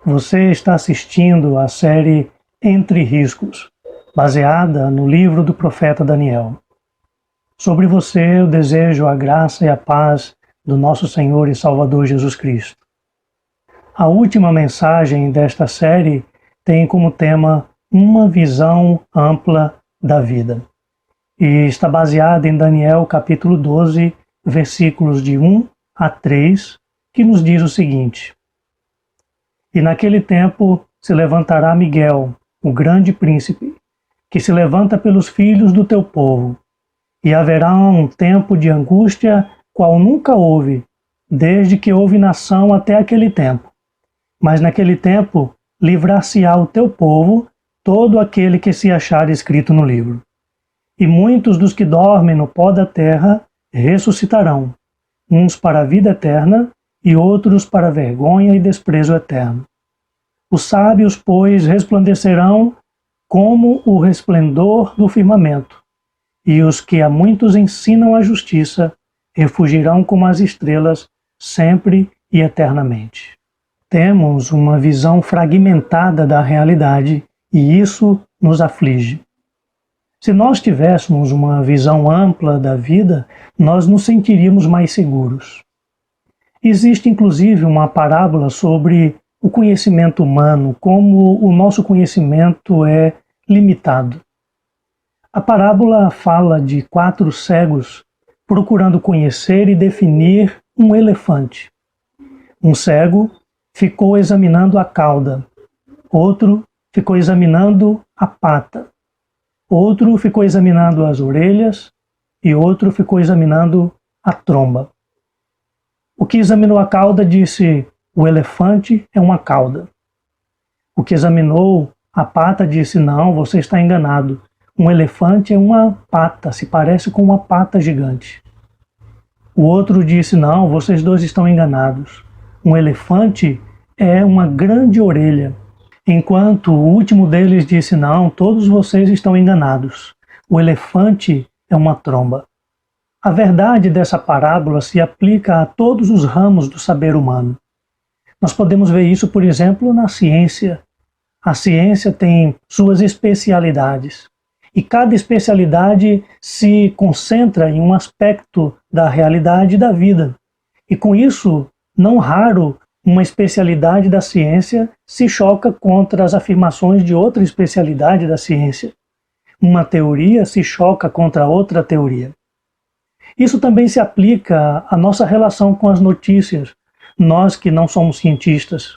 Você está assistindo à série Entre Riscos, baseada no livro do profeta Daniel. Sobre você eu desejo a graça e a paz do nosso Senhor e Salvador Jesus Cristo. A última mensagem desta série tem como tema uma visão ampla da vida e está baseada em Daniel capítulo 12, versículos de 1 a 3, que nos diz o seguinte: E naquele tempo se levantará Miguel, o grande príncipe, que se levanta pelos filhos do teu povo, e haverá um tempo de angústia qual nunca houve, desde que houve nação até aquele tempo. Mas naquele tempo livrar-se-á o teu povo, todo aquele que se achar escrito no livro. E muitos dos que dormem no pó da terra ressuscitarão, uns para a vida eterna e outros para vergonha e desprezo eterno. Os sábios, pois, resplandecerão como o resplendor do firmamento, e os que a muitos ensinam a justiça refugirão como as estrelas sempre e eternamente. Temos uma visão fragmentada da realidade e isso nos aflige. Se nós tivéssemos uma visão ampla da vida, nós nos sentiríamos mais seguros. Existe inclusive uma parábola sobre o conhecimento humano, como o nosso conhecimento é limitado. A parábola fala de 4 cegos procurando conhecer e definir um elefante. Um cego ficou examinando a cauda, outro ficou examinando a pata, outro ficou examinando as orelhas e outro ficou examinando a tromba. O que examinou a cauda disse: o elefante é uma cauda. O que examinou a pata disse: não, você está enganado. Um elefante é uma pata, se parece com uma pata gigante. O outro disse: não, vocês dois estão enganados. Um elefante é uma grande orelha. Enquanto o último deles disse: não, todos vocês estão enganados. O elefante é uma tromba. A verdade dessa parábola se aplica a todos os ramos do saber humano. Nós podemos ver isso, por exemplo, na ciência. A ciência tem suas especialidades. E cada especialidade se concentra em um aspecto da realidade da vida. E com isso, não raro, uma especialidade da ciência se choca contra as afirmações de outra especialidade da ciência. Uma teoria se choca contra outra teoria. Isso também se aplica à nossa relação com as notícias, nós que não somos cientistas.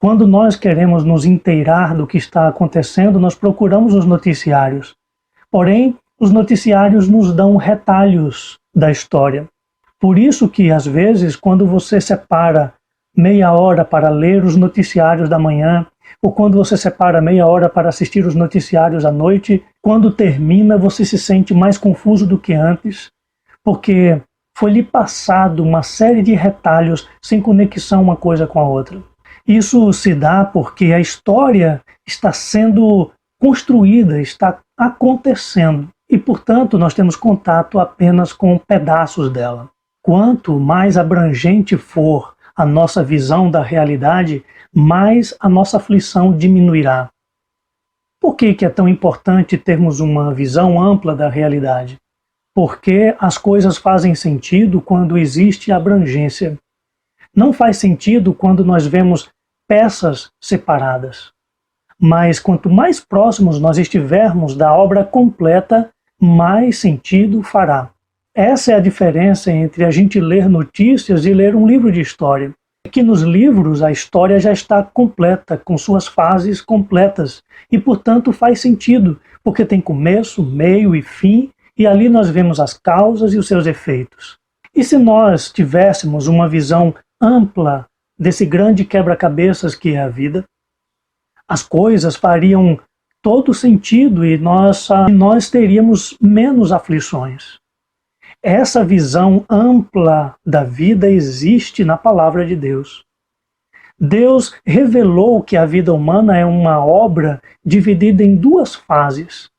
Quando nós queremos nos inteirar do que está acontecendo, nós procuramos os noticiários. Porém, os noticiários nos dão retalhos da história. Por isso que, às vezes, quando você separa meia hora para ler os noticiários da manhã, ou quando você separa meia hora para assistir os noticiários à noite, quando termina você se sente mais confuso do que antes, porque foi-lhe passado uma série de retalhos sem conexão uma coisa com a outra. Isso se dá porque a história está sendo construída, está acontecendo, e portanto nós temos contato apenas com pedaços dela. Quanto mais abrangente for a nossa visão da realidade, mais a nossa aflição diminuirá. Por que é tão importante termos uma visão ampla da realidade? Porque as coisas fazem sentido quando existe abrangência. Não faz sentido quando nós vemos peças separadas. Mas quanto mais próximos nós estivermos da obra completa, mais sentido fará. Essa é a diferença entre a gente ler notícias e ler um livro de história. Que nos livros a história já está completa, com suas fases completas, e portanto faz sentido, porque tem começo, meio e fim, e ali nós vemos as causas e os seus efeitos. E se nós tivéssemos uma visão ampla desse grande quebra-cabeças que é a vida, as coisas fariam todo sentido e nós teríamos menos aflições. Essa visão ampla da vida existe na palavra de Deus. Deus revelou que a vida humana é uma obra dividida em 2 fases.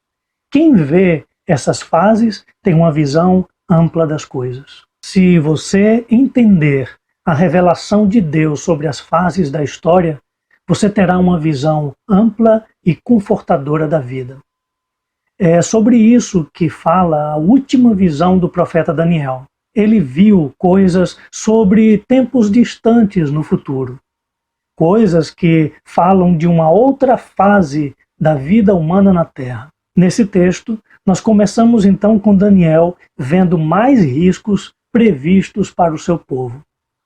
Quem vê essas fases tem uma visão ampla das coisas. Se você entender a revelação de Deus sobre as fases da história, você terá uma visão ampla e confortadora da vida. É sobre isso que fala a última visão do profeta Daniel. Ele viu coisas sobre tempos distantes no futuro, coisas que falam de uma outra fase da vida humana na Terra. Nesse texto, nós começamos então com Daniel vendo mais riscos previstos para o seu povo.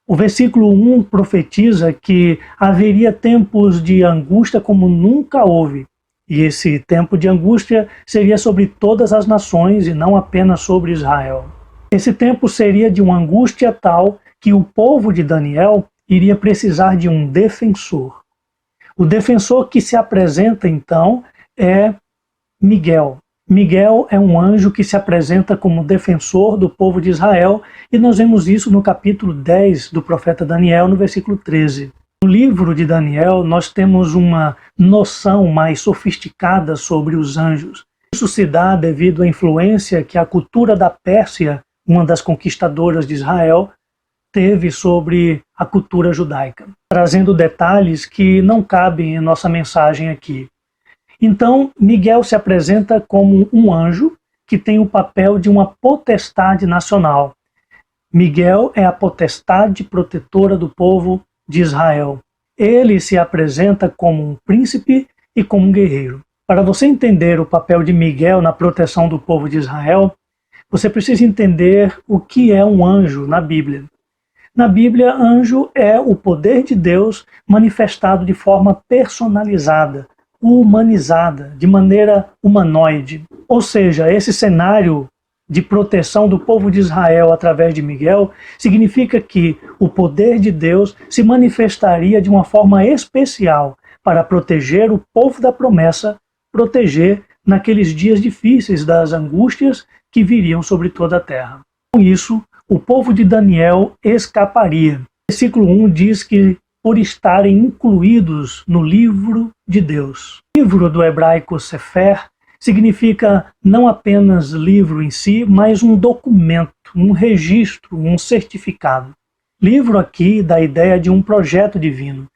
O versículo 1 profetiza que haveria tempos de angústia como nunca houve, e esse tempo de angústia seria sobre todas as nações e não apenas sobre Israel. Esse tempo seria de uma angústia tal que o povo de Daniel iria precisar de um defensor. O defensor que se apresenta então é Miguel. Miguel é um anjo que se apresenta como defensor do povo de Israel, e nós vemos isso no capítulo 10 do profeta Daniel, no versículo 13. No livro de Daniel, nós temos uma noção mais sofisticada sobre os anjos. Isso se dá devido à influência que a cultura da Pérsia, uma das conquistadoras de Israel, teve sobre a cultura judaica, trazendo detalhes que não cabem em nossa mensagem aqui. Então, Miguel se apresenta como um anjo que tem o papel de uma potestade nacional. Miguel é a potestade protetora do povo de Israel. Ele se apresenta como um príncipe e como um guerreiro. Para você entender o papel de Miguel na proteção do povo de Israel, você precisa entender o que é um anjo na Bíblia. Na Bíblia, anjo é o poder de Deus manifestado de forma personalizada, humanizada, de maneira humanoide. Ou seja, esse cenário de proteção do povo de Israel através de Miguel significa que o poder de Deus se manifestaria de uma forma especial para proteger o povo da promessa, proteger naqueles dias difíceis das angústias que viriam sobre toda a terra. Com isso, o povo de Daniel escaparia. O versículo 1 diz que por estarem incluídos no livro de Deus. O livro do hebraico Sefer significa não apenas livro em si, mas um documento, um registro, um certificado. Livro aqui dá a ideia de um projeto divino.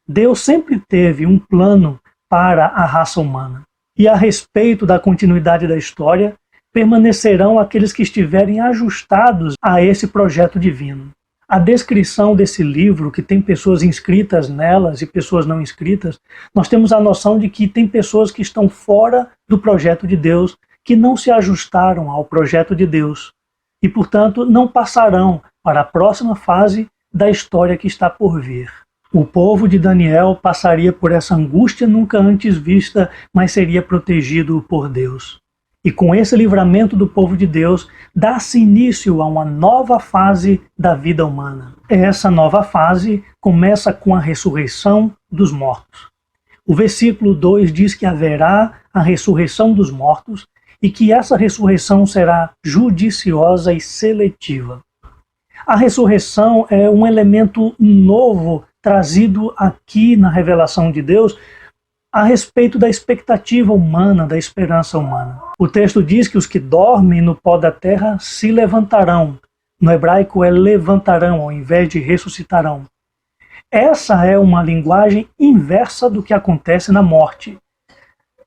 Deus sempre teve um plano para a raça humana. E a respeito da continuidade da história, permanecerão aqueles que estiverem ajustados a esse projeto divino. A descrição desse livro, que tem pessoas inscritas nelas e pessoas não inscritas, nós temos a noção de que tem pessoas que estão fora do projeto de Deus, que não se ajustaram ao projeto de Deus e, portanto, não passarão para a próxima fase da história que está por vir. O povo de Daniel passaria por essa angústia nunca antes vista, mas seria protegido por Deus. E com esse livramento do povo de Deus, dá-se início a uma nova fase da vida humana. Essa nova fase começa com a ressurreição dos mortos. O versículo 2 diz que haverá a ressurreição dos mortos e que essa ressurreição será judiciosa e seletiva. A ressurreição é um elemento novo trazido aqui na revelação de Deus a respeito da expectativa humana, da esperança humana. O texto diz que os que dormem no pó da terra se levantarão. No hebraico é levantarão, ao invés de ressuscitarão. Essa é uma linguagem inversa do que acontece na morte.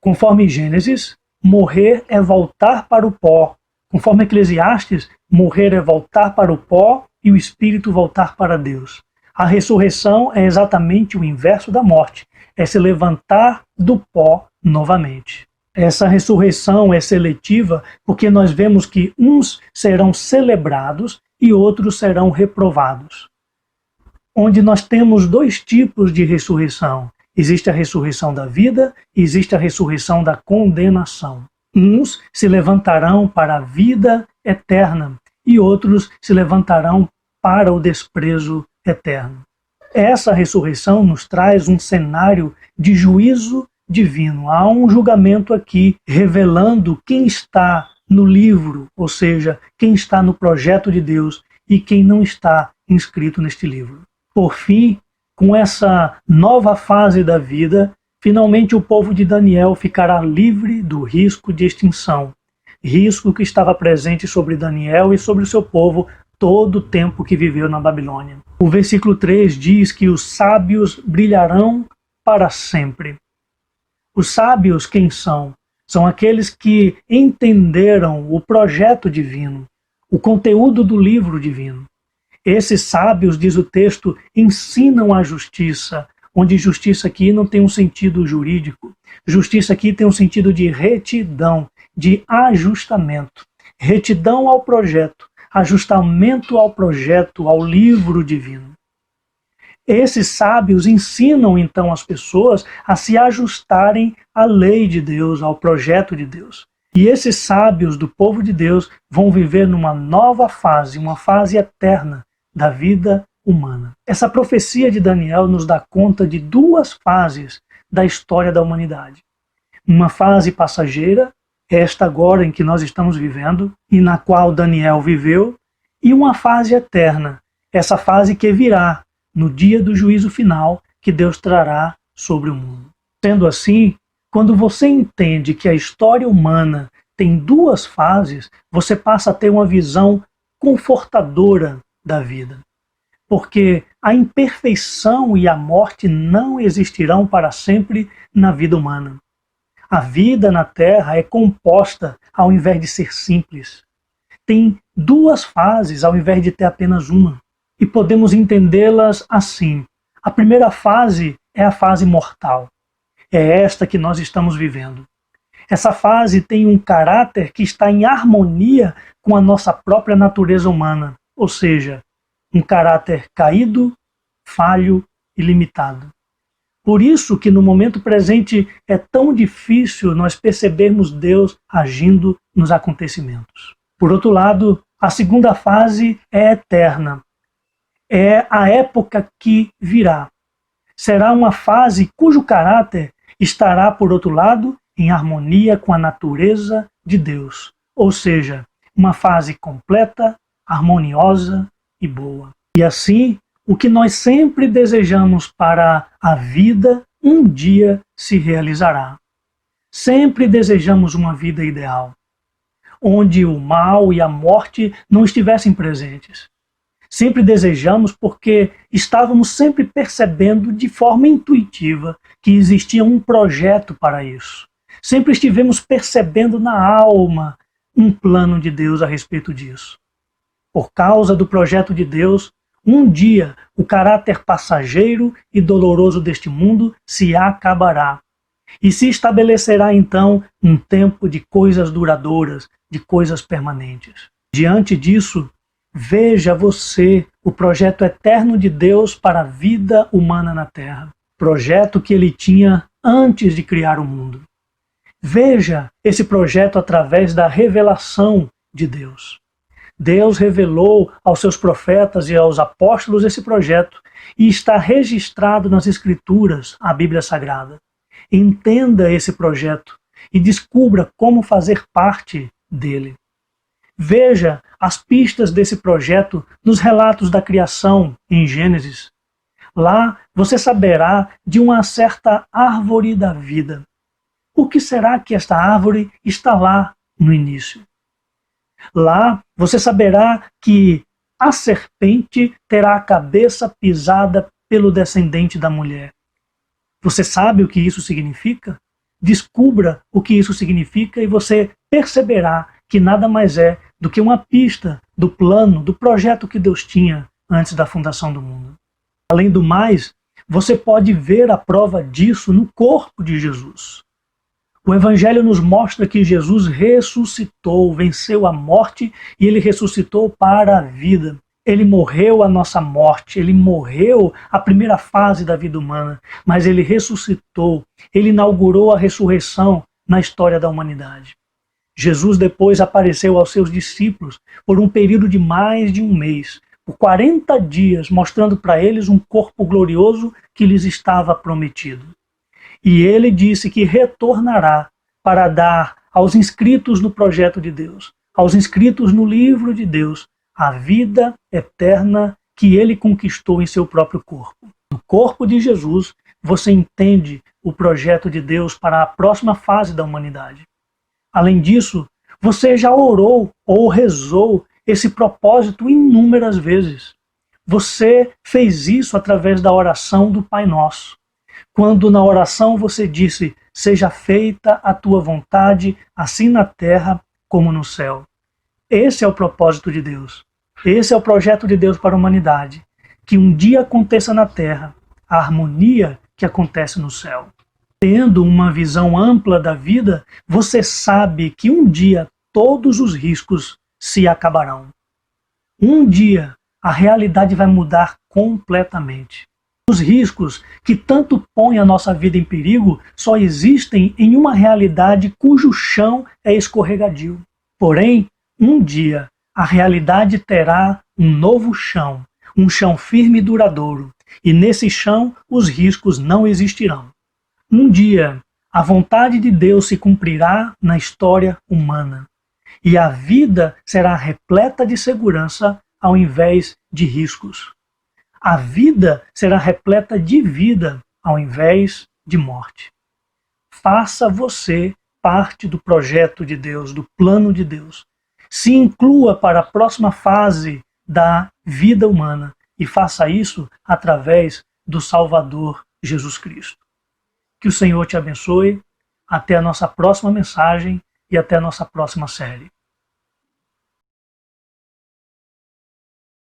Conforme Gênesis, morrer é voltar para o pó. Conforme Eclesiastes, morrer é voltar para o pó e o espírito voltar para Deus. A ressurreição é exatamente o inverso da morte. É se levantar do pó novamente. Essa ressurreição é seletiva porque nós vemos que uns serão celebrados e outros serão reprovados. Onde nós temos dois tipos de ressurreição. Existe a ressurreição da vida e existe a ressurreição da condenação. Uns se levantarão para a vida eterna e outros se levantarão para o desprezo eterno. Essa ressurreição nos traz um cenário de juízo divino. Há um julgamento aqui revelando quem está no livro, ou seja, quem está no projeto de Deus e quem não está inscrito neste livro. Por fim, com essa nova fase da vida, finalmente o povo de Daniel ficará livre do risco de extinção. Risco que estava presente sobre Daniel e sobre o seu povo todo o tempo que viveu na Babilônia. O versículo 3 diz que os sábios brilharão para sempre. Os sábios quem são? São aqueles que entenderam o projeto divino, o conteúdo do livro divino. Esses sábios, diz o texto, ensinam a justiça, onde justiça aqui não tem um sentido jurídico. Justiça aqui tem um sentido de retidão, de ajustamento. Retidão ao projeto, ajustamento ao projeto, ao livro divino. Esses sábios ensinam então as pessoas a se ajustarem à lei de Deus, ao projeto de Deus. E esses sábios do povo de Deus vão viver numa nova fase, uma fase eterna da vida humana. Essa profecia de Daniel nos dá conta de duas fases da história da humanidade. Uma fase passageira, esta agora em que nós estamos vivendo, e na qual Daniel viveu, e uma fase eterna, essa fase que virá no dia do juízo final que Deus trará sobre o mundo. Sendo assim, quando você entende que a história humana tem duas fases, você passa a ter uma visão confortadora da vida. Porque a imperfeição e a morte não existirão para sempre na vida humana. A vida na Terra é composta ao invés de ser simples. Tem duas fases ao invés de ter apenas uma. E podemos entendê-las assim. A primeira fase é a fase mortal. É esta que nós estamos vivendo. Essa fase tem um caráter que está em harmonia com a nossa própria natureza humana, ou seja, um caráter caído, falho e limitado. Por isso que no momento presente é tão difícil nós percebermos Deus agindo nos acontecimentos. Por outro lado, a segunda fase é eterna. É a época que virá. Será uma fase cujo caráter estará, por outro lado, em harmonia com a natureza de Deus. Ou seja, uma fase completa, harmoniosa e boa. E assim, o que nós sempre desejamos para a vida, um dia se realizará. Sempre desejamos uma vida ideal, onde o mal e a morte não estivessem presentes. Sempre desejamos porque estávamos sempre percebendo de forma intuitiva que existia um projeto para isso. Sempre estivemos percebendo na alma um plano de Deus a respeito disso. Por causa do projeto de Deus, um dia o caráter passageiro e doloroso deste mundo se acabará. E se estabelecerá então um tempo de coisas duradouras, de coisas permanentes. Diante disso, veja você o projeto eterno de Deus para a vida humana na Terra. Projeto que ele tinha antes de criar o mundo. Veja esse projeto através da revelação de Deus. Deus revelou aos seus profetas e aos apóstolos esse projeto e está registrado nas Escrituras, a Bíblia Sagrada. Entenda esse projeto e descubra como fazer parte dele. Veja as pistas desse projeto nos relatos da criação em Gênesis. Lá você saberá de uma certa árvore da vida. Por que será que esta árvore está lá no início? Lá você saberá que a serpente terá a cabeça pisada pelo descendente da mulher. Você sabe o que isso significa? Descubra o que isso significa e você perceberá que nada mais é do que uma pista do plano, do projeto que Deus tinha antes da fundação do mundo. Além do mais, você pode ver a prova disso no corpo de Jesus. O Evangelho nos mostra que Jesus ressuscitou, venceu a morte e ele ressuscitou para a vida. Ele morreu a nossa morte, ele morreu a primeira fase da vida humana, mas ele ressuscitou, ele inaugurou a ressurreição na história da humanidade. Jesus depois apareceu aos seus discípulos por um período de mais de um mês, por 40 dias, mostrando para eles um corpo glorioso que lhes estava prometido. E ele disse que retornará para dar aos inscritos no projeto de Deus, aos inscritos no livro de Deus, a vida eterna que ele conquistou em seu próprio corpo. No corpo de Jesus, você entende o projeto de Deus para a próxima fase da humanidade. Além disso, você já orou ou rezou esse propósito inúmeras vezes. Você fez isso através da oração do Pai Nosso. Quando na oração você disse: seja feita a tua vontade, assim na terra como no céu. Esse é o propósito de Deus. Esse é o projeto de Deus para a humanidade. Que um dia aconteça na terra a harmonia que acontece no céu. Tendo uma visão ampla da vida, você sabe que um dia todos os riscos se acabarão. Um dia a realidade vai mudar completamente. Os riscos que tanto põem a nossa vida em perigo só existem em uma realidade cujo chão é escorregadio. Porém, um dia a realidade terá um novo chão, um chão firme e duradouro, e nesse chão os riscos não existirão. Um dia a vontade de Deus se cumprirá na história humana, e a vida será repleta de segurança ao invés de riscos. A vida será repleta de vida ao invés de morte. Faça você parte do projeto de Deus, do plano de Deus. Se inclua para a próxima fase da vida humana e faça isso através do Salvador Jesus Cristo. Que o Senhor te abençoe. Até a nossa próxima mensagem e até a nossa próxima série.